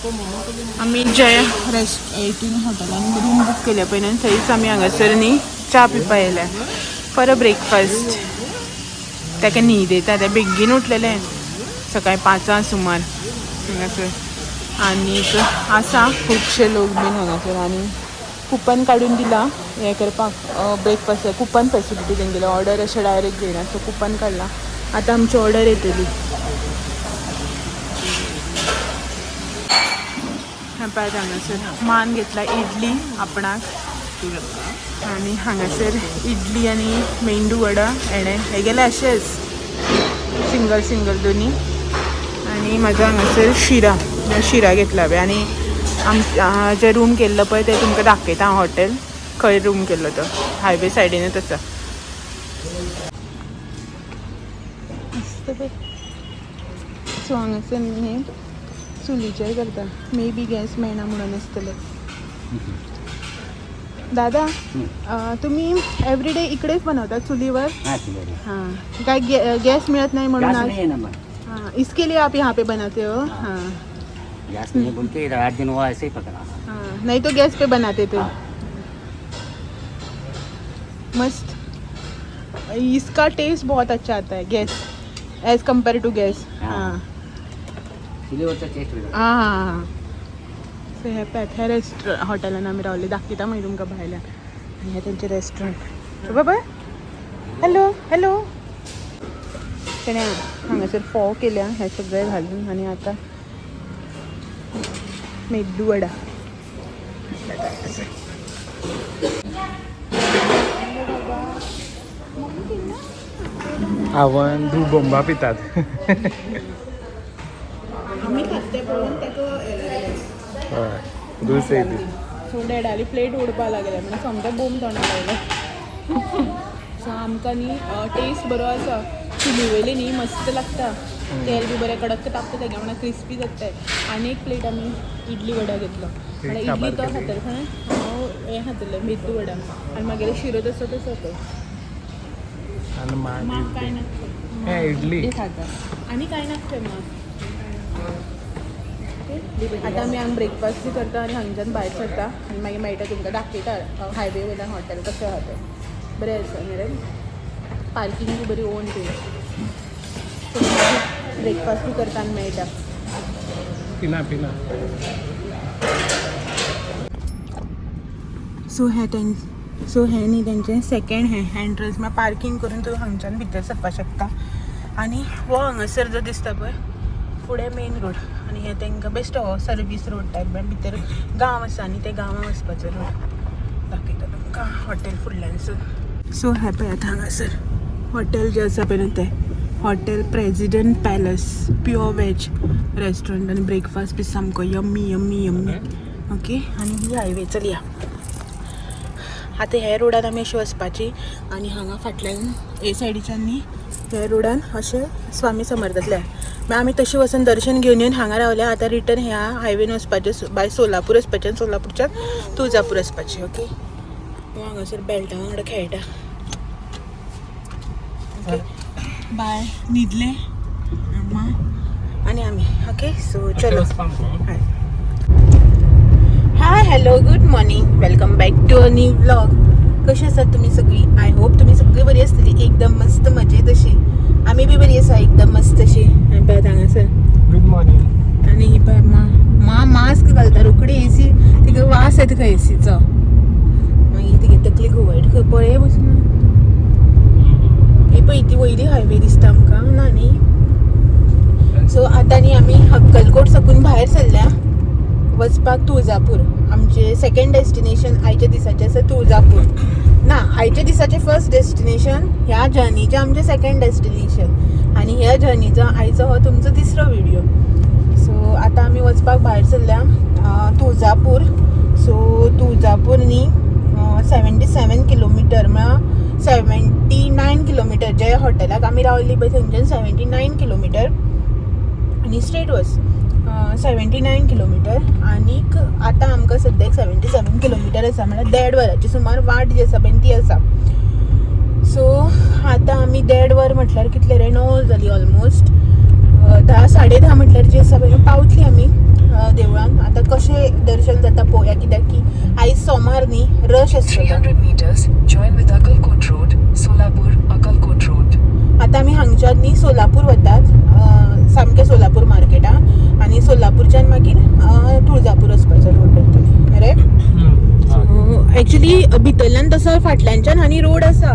आम्ही जय एटीन हॉटेलान room book केल्या पयल्यान थंयच आमी हांगासर न्ही च्या पिवपा येयल्या फॉर अ ब्रेकफास्ट. ताका न्ही दिता ते बेगीन उठलेले सकाळी 5 सुमार हांगासर. आनीक आसा खुबशे लोक बीन हांगासर आनी कुपन काडून दिला हें करपाक ब्रेकफास्ट कुपन फेसिलिटी तेंगेले ऑर्डर अशें डायरेक्ट घेयना सो कुपन काडला. आतां आमची ऑर्डर येतली. पळय हांगासर मान घेतला इडली आपणाक आनी हांगासर इडली आनी मेंदू वडा हे गेले अशेंच सिंगल सिंगल दोनी. आनी म्हाजो हांगासर शिरा घेतला हांवें. आनी जे रूम केल्लो पळय ते तुमकां दाखयता हांव हॉटेल खंय रूम केल्लो तो हायवे सायडीनूच आसा. सो हांगासर न्ही चुलीचेर करता मे बी गॅस मेळना म्हणून आसतले. दादा तुम्ही एवरीडे इकडेच बनवतात चुलीवर? हां काय गॅस मिळत नाही म्हणून आज? हाँ इसके लिए आप यहाँ पे बनाते हो? हाँ गैस नहीं बोल के 8 दिन हुआ ऐसे ही पकड़ा. हाँ नहीं तो गैस पे बनाते थे. मस्त. इसका टेस्ट बहुत अच्छा आता है gas as compare to gas. हाँ चुलीवरचा टेस्ट वेगळा. हाँ सो हे पॅथ हे रेस्टॉरंट हॉटेलान आमी रावले दाखयता मागीर तुमकां भायल्यान. आनी हे तेंचे रेस्टॉरंट बाबा हॅलो हॅलो. तेणे हांगासर फोव केल्या हे सगळे घालून आनी आतां मेदू वडा. आवन दू बोंबा पितात. आमी खाते पळोवन ताका हय दूस येयली. सो डॅडाली प्लेट उडपा लागले म्हणजे समजा बोम तोंडाक लागले. सो आमकां न्ही टेस्ट बरो आसा चुली वयली न्ही मस्त लागता. तेल बी बरें कडक तापता तेगे वांगडा क्रिस्पी जाता. आनी एक प्लेट आमी इडली वडा घेतलो म्हळ्यार इडली तो खातर खंय हांव हें खातलें मेदू वडा आनी मागीर शिरो तसो तसो तो आनी माक कांय नासता. हे इडली खाता आनी कांय नासता माक. आतां आमी हांगा ब्रेकफास्ट बी करता आनी हांगच्यान भायर सरता आनी मागीर मेळटा तुमकां दाखयता हायवे वयल्यान हॉटेल कशें आसा तें. बरें आसा मरे पार्किंग बी बरी ओन केली. ब्रेकफास्ट बी करता आनी मेळटा. पिना पिना. सो हें न्ही तेंचें सेकेंड एंट्रन्स म्हळ्यार पार्किंग करून तूं हांगच्यान भितर सरपाक शकता. आनी हो हांगासर जो दिसता पळय फुडें मेन रोड आनी हे तांकां बेस्ट हो सर्वीस रोड टायप भितर गांव आसा आनी ते गांवां वचपाचो रोड दाखयता तुमकां हॉटेल फुडल्यानसून. सो हे पळयात हांगासर हॉटेल जें आसा पळय तें hotel President Palace pure veg restaurant आनी ब्रेकफास्ट बी सामको यम्मी यम्मी यम्मी. ओके आनी ही हायवे चलया. आतां हे रोडान आमी अशी वचपाची आनी हांगा फाटल्यान हे सायडीच्यान न्ही हे रोडान अशें स्वामी समर्थांतले मागीर आमी तशें वचून दर्शन घेवन येवन हांगा रावल्या. आतां रिटर्न ह्या हायवेन वचपाचें बाय सोलापूर वचपाचें आनी सोलापूरच्यान तुळजापूर वचपाचें. ओके हांगासर बेल्टा वांगडा खेळटा. ओके बाय न्हिदले अम्मा आनी आमी. ओके सो चलो hi hello good morning welcome back to a new vlog. कशी आसात तुमी सगळीं? आय होप तुमी सगळीं बरी आसतली एकदम मस्त मजेत अशी. आमी बी बरी आसा एकदम मस्त अशी. आनी पळय हांगासर गुड मॉर्निंग. आनी ही पळय मा मास्क घालता रोखडी एसी तिका वास येता खंय एसीचो मागीर तिगे तकली घुंवयट खंय पळय बसून. ही पळय ती वयली हायवे दिसता आमकां ना न्ही. सो आतां न्ही आमी अक्कलकोट साकून भायर सरल्या वचपाक तुळजापूर. आमचे सेकंड डेस्टिनेशन आयच्या दिसाचें आसा तुळजापूर. ना आयच्या दिसाचें फर्स्ट डेस्टिनेशन ह्या जर्नीचें आमचें सेकंड डेस्टिनेशन आनी ह्या जर्नीचो आयचो हो तुमचो तिसरो व्हिडिओ. सो आतां आमी वचपाक भायर सरल्या तुळजापूर. सो तुळजापूर न्ही 77 किलोमिटर म्हळ्यार 79 किलोमिटर जे हॉटेलाक आमी रावल्ली पळय थंयच्यान 79 किलोमिटर आनी स्ट्रेट वच 79 किलोमिटर. आनीक आतां आमकां सद्याक 77 किलोमिटर आसा म्हळ्यार 1.5 वराची सुमार वाट जी आसा पळय ती आसा. सो आतां आमी 1.5 वर म्हटल्यार कितले रे 9 जाली ऑलमोस्ट 10 साडे 10 म्हटल्यार जी आसा पळय पावतली आमी. देवळान. आता कशें दर्शन जाता पळोवया, कित्याक की आयज सोमार न्ही, रश आसता. 300 meters, join with Akalkot Road, Solapur, Akalkot Road. आता आमी हांगच्यान न्ही सोलापूर वतात, सामकें सोलापूर मार्केटा, आनी सोलापूरच्यान मागीर तुळजापूर वचपाचो रोड धरतली. रे एक्चुली भितरल्यान तसो फाटल्यानच्यान आनी रोड आसा.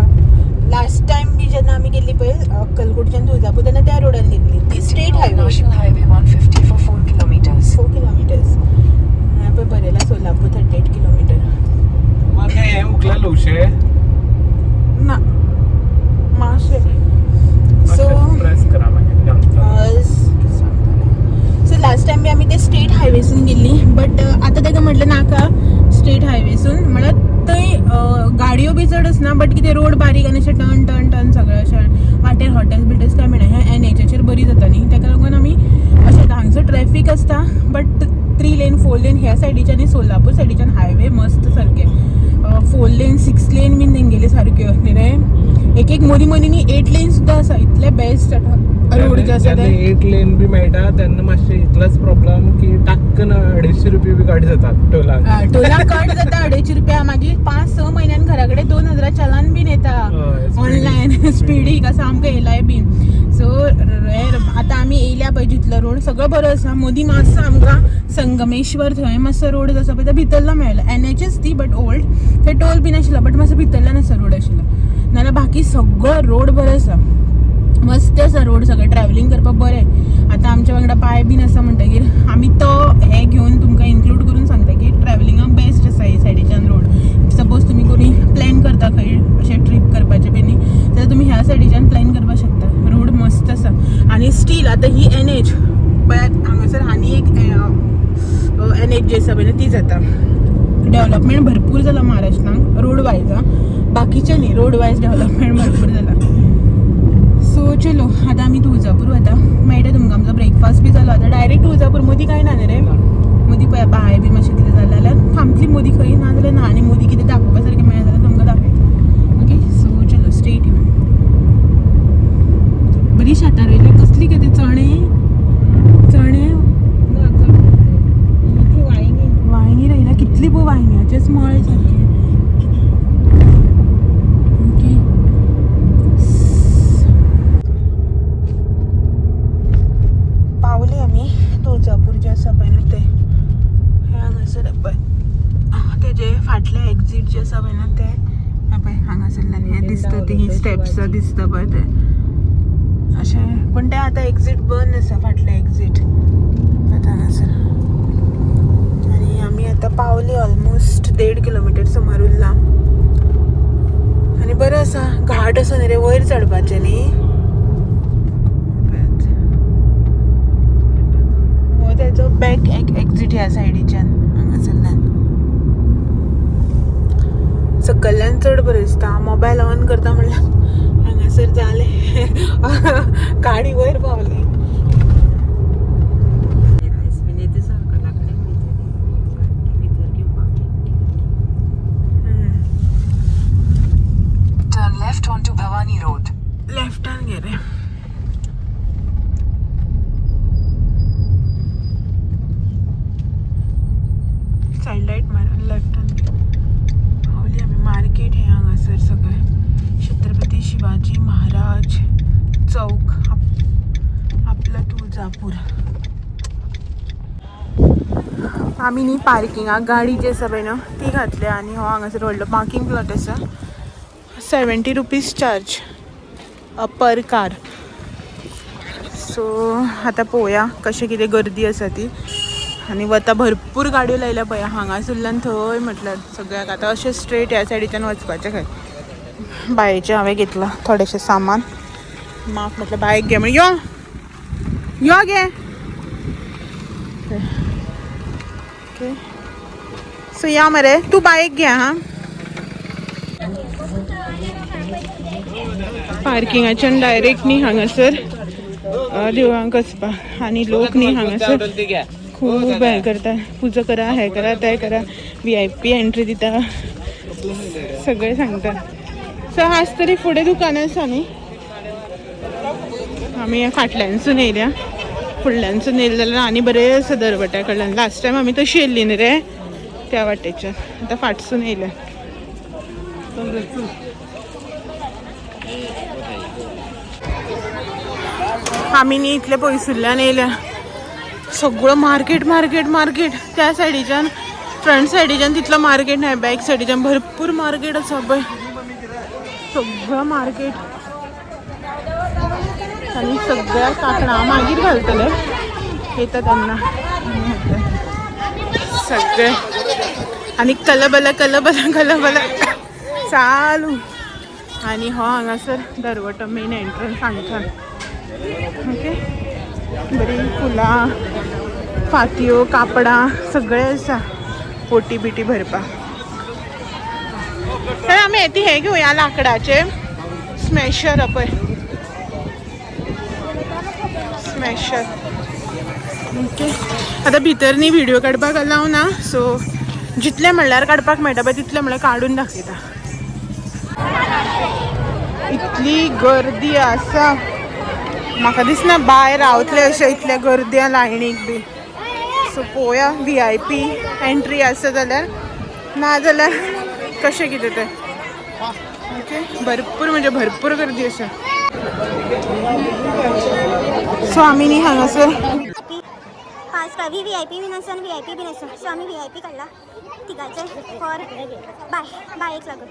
लास्ट टायम बी जेन्ना आमी गेल्ली पळय अक्कलकोटच्यान तुळजापूर, तेन्ना त्या रोडान गेल्ली. ती straight highway, National Highway 150 for 4 kilometers. 4 kilometres. पळय बरयला सोलापूर 38 किलोमीटर. म्हाका हें उकला लोशे ना मातशें. सो प्रेस करा मागीर सो लास्ट टायम बी आमी ते स्टेट हायवेसून गेल्ली, बट आतां ताका म्हटलं नाका स्टेट हायवेसून, म्हळ्यार थंय गाडयो बी चड आसना, बट कितें रोड बारीक आनी अशें टर्न टर्न टर्न सगळें अशें वाटेर हॉटेल्स बिटेल्स काय मेळना. ह्या NHचेर बरी जाता न्ही, ताका लागून आमी अशें हांगसर ट्रॅफीक आसता, बट 3 लेन 4 लेन ह्या सायडीच्यान आनी सोलापूर सायडीच्यान हायवे मस्त सारके. 4 लेन 6 लेन बीन तेंगेले सारक्यो न्ही रे. एक मदीं न्ही 8 लेन सुद्दां आसा. इतले बेस्ट रोड जे आसा ते. 8 लेन बी मेळटा तेन्ना मातशें इतलोच प्रॉब्लम की टाक्कन 250 रुपया बी कट जातात टोलाक. टोला कट जाता 250 रुपया. मागीर 5-6 म्हयन्यान घरा कडेन 2000 चलान बीन येता ऑनलायन. स्पिडीक आसा आमकां येयलाय बीन. सो आतां आमी येयल्या पळय जितलो रोड सगळो बरो आसा. मदीं मातसो आमकां संगमेश्वर थंय मातसो रोड आसा पळय तो भितरला मेळ्ळा. NHच ती बट ओल्ड. थंय टोल बीन आशिल्लो, बट मातसो भितरल्यान आसा रोड आशिल्लो. नाल्यार बाकी सगळो रोड बरो आसा, मस्त आसा रोड. सगळें ट्रॅव्हलिंग करपाक बरें. आतां आमच्या वांगडा पाय बीन आसा म्हणटगीर आमी तो हे घेवन तुमकां इन्क्लूड करून सांगता की ट्रॅव्हलिंगाक बेस्ट आसा हे सायडीच्यान रोड. सपोज तुमी कोणी प्लॅन करता खंय अशें ट्रीप करपाचें बीन जाल्यार तुमी ह्या सायडीच्यान प्लॅन करपाक शकता. रोड मस्त आसा. आनी स्टील आतां ही NH पळय हांगासर आनी एक NH जी आसा पळय ती जाता. डेव्हलपमेंट भरपूर जाला महाराष्ट्रांत रोड वायज. बाकीचे न्ही, रोड वायज डेव्हलपमेंट भरपूर जाला. सो चलो आतां आमी तुळजापूर वता. मेळटा तुमकां आमचो ब्रेकफास्ट बी जालो. आतां डायरेक्ट तुळजापूर. मदीं कांय ना न्ही रे. मदीं पळय बाय बी मातशें कितें जालें जाल्यार थांबतली मदीं खंय, ना जाल्यार ना. आनी मदीं कितें दाखोवपा सारकें मेळ्ळें जाल्यार तुमकां दाखयता. ओके सो चलो स्टे ट्यून. बरी शेतां रोयल्या. कसली कितें चणे वांयगी रोयल्या. कितली पळय वांयग्याचेच मळे सारके. पावले आमी तुळजापूर जे आसा पळय न्हू ते हांगासर पळय. तेजे फाटले एक्झीट जे आसा पळय ना ते पळय हांगासरल्यान हे दिसता. ती स्टेप्स दिसता पळय ते अशें. पण ते आतां एक्झीट बंद आसा, फाटले एक्झीट हांगासर. आनी आमी आतां पावली ऑलमोस्ट 1.5 किलोमिटर सुमार उरला. आनी बरें आसा. घाट आसा न्ही रे वयर चडपाचें न्ही. तेजो बॅक एक्झीट ह्या सायडीच्यान हांगासरल्यान. सकयल्यान चड बरें दिसता. मोबायल ऑन करता म्हणल्यार हांगासर जालें गाडी वयर पावली. Turn left onto Bhavani Road. लेफ्टान गे रे. सायड लायट मारून लेफ्टान पावली आमी. मार्केट हे हांगासर सगळें. छत्रपती शिवाजी महाराज चौक आपलं तुळजापूर. आमी न्ही पार्किंगाक गाडी जी आसा पळय न्हू ती घातल्या. आनी हो हांगासर व्हडलो पार्किंग प्लॉट आसा. 70 रुपीज चार्ज पर कार. सो आतां पळोवया कशें कितें गर्दी आसा ती. आनी वता भरपूर गाडयो लायल्या पळय हांगासरल्यान थंय. म्हटल्यार सगळ्याक आतां अशें स्ट्रेट ह्या सायडीच्यान वचपाचें खंय. बायेचें हांवें घेतलां थोडेशें सामान. म्हाका म्हटल्यार बायक घे म्हण. यो गे. ओके सो या मरे तूं बायक घे. हां पार्किंगाच्यान डायरेक्ट न्ही हांगासर देवळांक वचपाक. आनी लोक न्ही हांगासर खूब हें करता. पुजा करा, हें करा, तें करा. VIP एंट्री दिता सगळें सांगता. सो आज तरी फुडें दुकान आसा न्ही. आमी फाटल्यानसून येयल्या. फुडल्यांसून येयलें जाल्यार आनी बरें आसा दरवट्या कडल्यान. लास्ट टायम आमी तशी येयल्ली न्ही रे त्या वाटेच्यान, आतां फाटसून येयल्या. आमी न्ही इतले पयसुल्ल्यान येयल्या. सगळं मार्केट मार्केट मार्केट. त्या सायडीच्यान फ्रंट सायडीच्यान तितलो मार्केट नाही, बॅक सायडीच्यान भरपूर मार्केट आसा पळय. सगळं मार्केट आणि सगळ्या कांकणां मागीर घालतले येता तेन्ना सगळे. आणि कलबल कलबल कलबल चालू. आणि हो हांगासर दरवटो मेन एंट्रन्स हांगच्यान. ओके, बरी फुलां, फातयो, कापडां सगळे आसा ओटी बिटी भरपाक. तर आमी येती हे घेवया लाकडाचे स्मॅशर पळय, स्मॅशर. ओके, आतां भितर न्ही व्हिडिओ काडपाक अलाव ना, सो जितले म्हणल्यार काडपाक मेळटा पळय तितले म्हणल्यार काडून दाखयता. इतली गर्दी आसा, म्हाका दिसना भायर रावतले अशें इतले गर्दी लायनीक बी. सो पळोवया VIP एंट्री आसा जाल्यार, ना जाल्यार कशें कितें तें. ओके, भरपूर म्हणजे भरपूर गर्दी आसा. सो आमी न्ही हांगासर फास्ट VIP बीन आसा आनी VIP बीन आसा. सो आमी VIP काडला तिगाचे फॉर बाय एक लागून.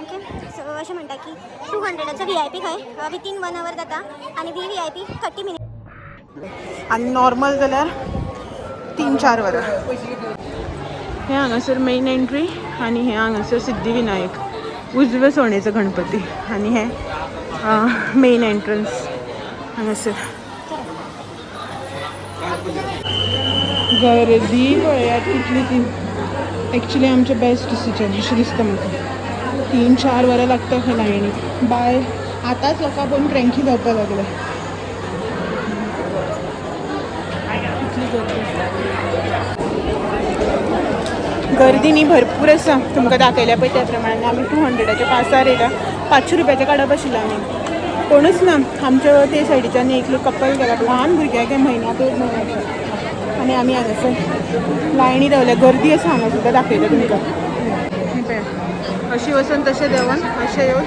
ओके, सो अशें म्हणटा की 200चा VIP खंय विथीन 1 hour जाता आनी VVIP 30 minutes. आनी नॉर्मल जाल्यार 3-4 वरां. हे हांगासर मेन एंट्री आनी हे हांगासर सिद्धिविनायक उजवे सोणेचो गणपती. आनी हे मेन एंट्रन्स हांगासर. गर्दी पळयात कितली ती. एक्चुली आमचें बेस्ट डिसिजन अशें दिसता म्हाका. 3-4 वरां लागता खंय लायनी. बाय आतांच लोकां पळोवन क्रँकी जावपाक लागले. गर्दी न्ही भरपूर आसा, तुमकां दाखयल्या पळय त्या प्रमाणे. आमी 200च्या पासार येयला. 500 रुपयाचें काडप आशिल्लें आमी. कोणूच ना आमच्या ते सायडीच्यान एकलो कपल गेला, ल्हान भुरग्याक म्हयन्याक आनी आमी हांगासर लायनी रावल्या. गर्दी आसा हांगा सुद्दां दाखयता तुमकां. अशी वचून तशें देंवन अशें येवन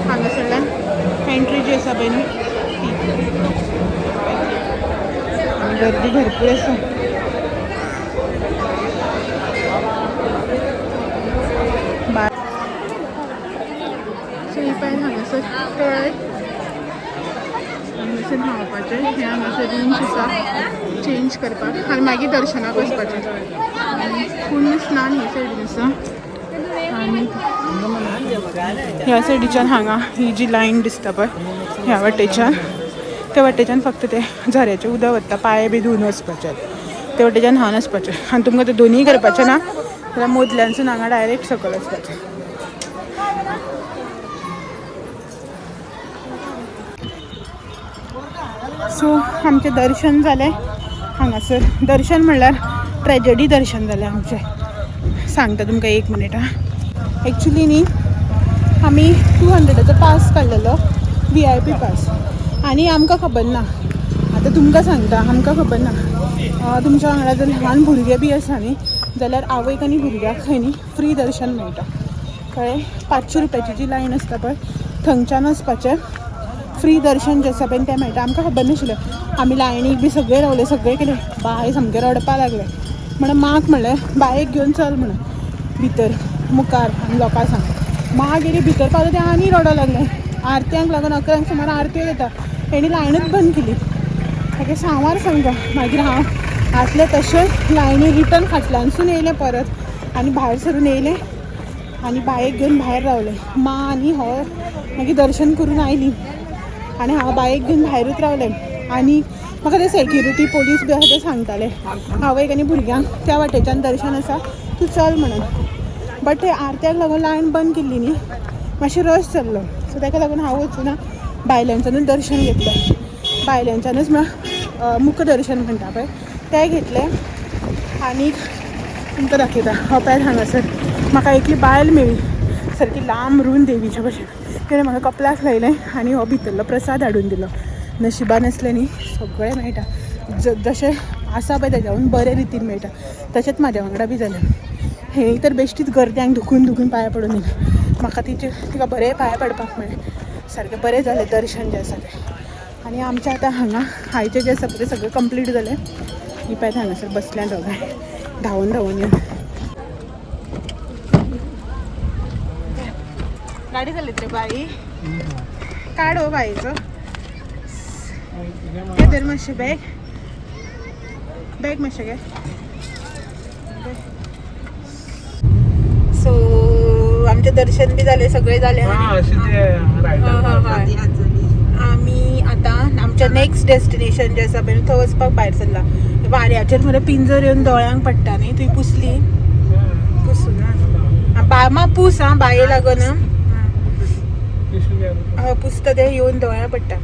हांगासरल्यान एंट्री जी आसा पळय न्ही ती. आनी गर्दी भरपूर आसा. सो ही पळय हांगासर तळय हांगासर न्हांवपाचें. हे हांगासर रूम्स आसा चेंज करपाक आनी मागीर दर्शनाक वचपाचें. आनी पुण्य स्नान हे सायडीन आसा. आनी ह्या सायडीच्यान हांगा ही जी लायन दिसता पळय ह्या वाटेच्यान, त्या वाटेच्यान फक्त ते झऱ्याचें उदक वता. पांय बी धुवन वचपाचें, ते वाटेच्यान न्हावन वचपाचें. आनी तुमकां तें दोनीय करपाचें ना जाल्यार मदल्यानसून हांगा डायरेक्ट सकयल वचपाचें. सो आमचें दर्शन जालें हांगासर. दर्शन म्हणल्यार ट्रेजेडी दर्शन जालें आमचें. सांगता तुमकां 1 मिनीट. एक्चुली न्ही आमी 200चा पास काडलेलो VIP पास. आनी आमकां खबर ना, आतां तुमकां सांगता आमकां खबर ना. तुमच्या वांगडा जर ल्हान भुरगे बी आसा न्ही जाल्यार आवयक आनी भुरग्याक खंय न्ही फ्री दर्शन मेळटा कळ्ळें. 500 रुपयाची जी लायन आसता पळय थंयच्यान वचपाचें. फ्री दर्शन जें आसा पळय तें मेळटा. आमकां खबर नाशिल्लें. आमी लायनीक बी सगळे रावले, सगळे केले. बाय सामके रडपाक लागले. म्हणून माक म्हणलें बायेक घेवन चल म्हणून भितर मुखार. आनी लोकांक सांग मा गेली भितर पावले ते आनी रडोंक लागले. आरत्यांक लागून 11 सुमार आरत्यो जाता. तेणी लायनूच बंद केली. ताका सांवार सांगता. मागीर हांव आसलें तशें लायनी रिटर्न फाटल्यानसून येयलें परत आनी भायर सरून येयलें आनी बायेक घेवन भायर रावलें. मा आनी हो मागीर दर्शन करून आयलीं आनी हांव बायेक घेवन भायरूच रावलें. आनी म्हाका ते सेक्युरिटी पोलीस बी आसा ते सांगताले आवयक आनी भुरग्यांक त्या वाटेच्यान दर्शन आसा तूं चल म्हणून. बट ते आरत्याक लागून लायन बंद केल्ली न्ही, मातशें रश चल्लो. सो ताका लागून हांव वचूना, भायल्यांच्यानूच दर्शन घेतलें. भायल्यांच्यानूच मुख दर्शन म्हणटा पळय तें घेतलें. आनी तुमकां दाखयता हो पळय हांगासर म्हाका एकली बायल मेळ्ळी सारकी लांब रून देवीच्या भशेन. तेणें म्हाका कपलाक लायलें आनी हो भितरलो प्रसाद हाडून दिलो. नशिबान असल्यानी सगळें मेळटा जशें आसा पळय तेज्याहून बरे रितीन मेळटा तशेंच म्हाज्या वांगडा बी जालें हे तर बेश्टीच गर्द्यांक दुखून पांयां पडून येयलें म्हाका तिका बरें पांयां पडपाक मेळ्ळें सारकें बरें जालें दर्शन जें आसा तें आनी आमचें आतां हांगा आयचें जें आसा तें सगळें कंप्लीट जालें ही पळय हांगासर बसल्यान दोगांय धांवून येवन गाडी चलयत रे बाई काड हो बाईचो हे तर मातशें बॅग मातशें घे सो आमचें दर्शन बी जालें सगळें जालें आमी आतां आमच्या नेक्स्ट डेस्टिनेशन जें आसा पळय थंय वचपाक भायर सरला वाऱ्याचेर मरे पिंजर येवन दोळ्यांक पडटा न्ही तुवें पुसली पुसू ना पूस आं बाये लागून पुसता तें येवन दोळ्यां पडटा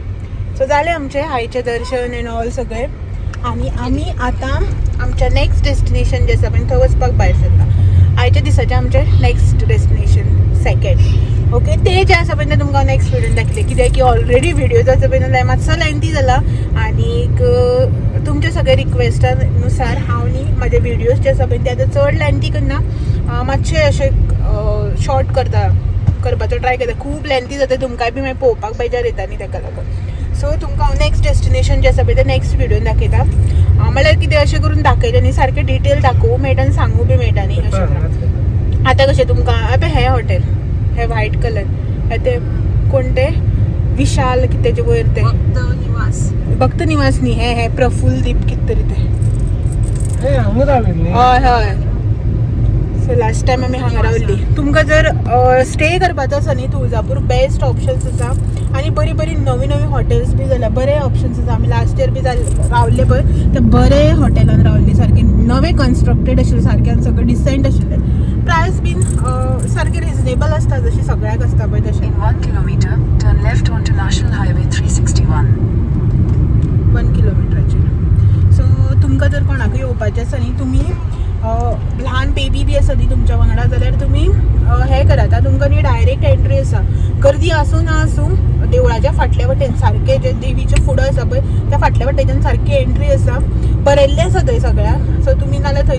सो जालें आमचें आयचें दर्शन एंड ऑल सगळें आनी आमी आतां आमच्या नेक्स्ट डेस्टिनेशन जें आसा पळय थंय वचपाक भायर सरला आयच्या दिसाचें आमचें नेक्स्ट डेस्टिनेशन सेकेंड ओके ते जे आसा पळय तें तुमकां नेक्स्ट विडियोन दाखयलें कित्याक की ऑलरेडी विडियोज आसा पळय मातसो लेंथी जाला आनीक तुमच्या सगळ्या रिक्वेस्टा नुसार हांव न्ही म्हाजे विडियोज जे आसा पळय ते आतां चड लेंथी करना मातशे अशे शॉर्ट करपाचो ट्राय करता खूब लेंथी जाता तुमकांय बी मागीर पळोवपाक बेजार येता न्ही ताका लागून सो तुमकां हांव नेक्स्ट डेस्टिनेशन जें आसा पळय तें नेक्स्ट विडियोन दाखयता म्हळ्यार कितें अशें करून दाखयलें न्ही सारकें डिटेल दाखोवूं मेळटा आनी सांगूं बी मेळटा न्ही अशें आतां कशें तुमकां आतां हें हॉटेल हे व्हायट कलर हे ते कोण ते विशाल कितें वयर ते भक्त निवास न्ही हे प्रफुल्ल दीप कितें तरी ते हय सो लास्ट टायम आमी हांगा रावल्ली तुमकां जर स्टे करपाचो आसा न्ही तुळजापूर बेस्ट ऑप्शन्स आसा आनी बरी नवी हॉटेल्स बी जाल्यार बरे ऑप्शन्स आसा आमी लास्ट इयर बी रावल्ले पळय ते बरे हॉटेलान रावल्ली सारके नवे कन्स्ट्रक्टेड आशिल्ले सारके आनी सगळें डिसेंट आशिल्ले प्रायस बीन सारके रिजनेबल आसता जशी सगळ्याक आसता पळय तशें 1 kilometer turn left onto National Highway 361 1 किलोमिटराचेर so तुमकां जर कोणाकूय येवपाचें आसा न्ही तुमी ल्हान बेबी बी आसा न्ही तुमच्या वांगडा जाल्यार तुमी हें करात तुमकां न्ही डायरेक्ट एंट्री आसा गर्दी आसूं ना आसूं देवळाच्या फाटल्या वटेन सारकें जे देवीचें फुडो आसा पळय त्या फाटल्या वटेच्यान सारकी एंट्री आसा बरयल्लें आसा थंय सगळ्याक सो तुमी नाल्यार थंय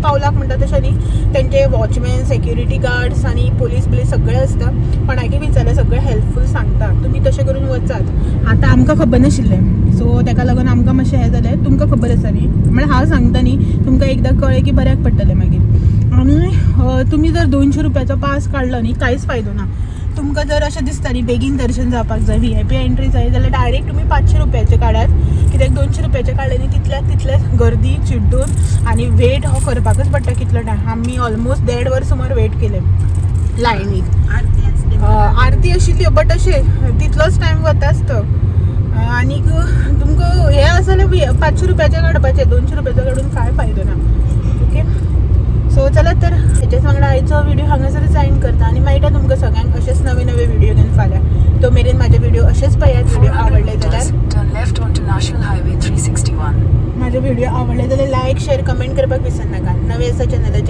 पावलाक म्हणटा तशें न्ही तेंचे वॉचमॅन सेक्युरिटी गार्ड्स आनी पुलीस सगळे आसता कोणाकय विचारल्यार सगळे हेल्पफूल सांगता तुमी तशें करून वचात आतां आमकां खबर नाशिल्लें सो ताका लागून आमकां मातशें हें जालें तुमकां खबर आसा न्ही म्हळ्यार हांव सांगता न्ही तुमकां एकदां कळ्ळें की बऱ्याक पडटलें मागीर आनी तुमी जर 200 रुपयाचो पास काडलो न्ही कांयच फायदो ना तुमकां जर अशें दिसता न्ही बेगीन दर्शन जावपाक जाय VIP एंट्री जाय जाल्यार डायरेक्ट तुमी 500 रुपयाचे काडात कित्याक 200 रुपयाचे काडले न्ही तितलेच गर्दी चिड्डून आनी वेट हो करपाकच पडटा कितलो टायम आमी ऑलमोस्ट 1.5 वर सुमार वेट केलें लायनीक आरती आशिल्ली बट अशें तितलोच टायम वताच तो आनीक तुमकां हें आसा जाल्यार 500 रुपयाचे काडपाचे 200 रुपयाचो काडून कांय फायदो ना ओके सो चला तर हेच्याच वांगडा आयचो व्हिडिओ हांगासरच एंड करता आनी मेळटा तुमकां सगळ्यांक अशेच नवे व्हिडिओ घेवन फाल्यां तो मेरेन म्हाजे व्हिडिओ अशेच पळयात व्हिडिओ आवडले जाल्यार turn left onto National Highway 361 म्हाजे व्हिडिओ आवडले जाल्यार लायक शेअर कमेंट करपाक विसरनाका नवे आसा चॅनलाचेर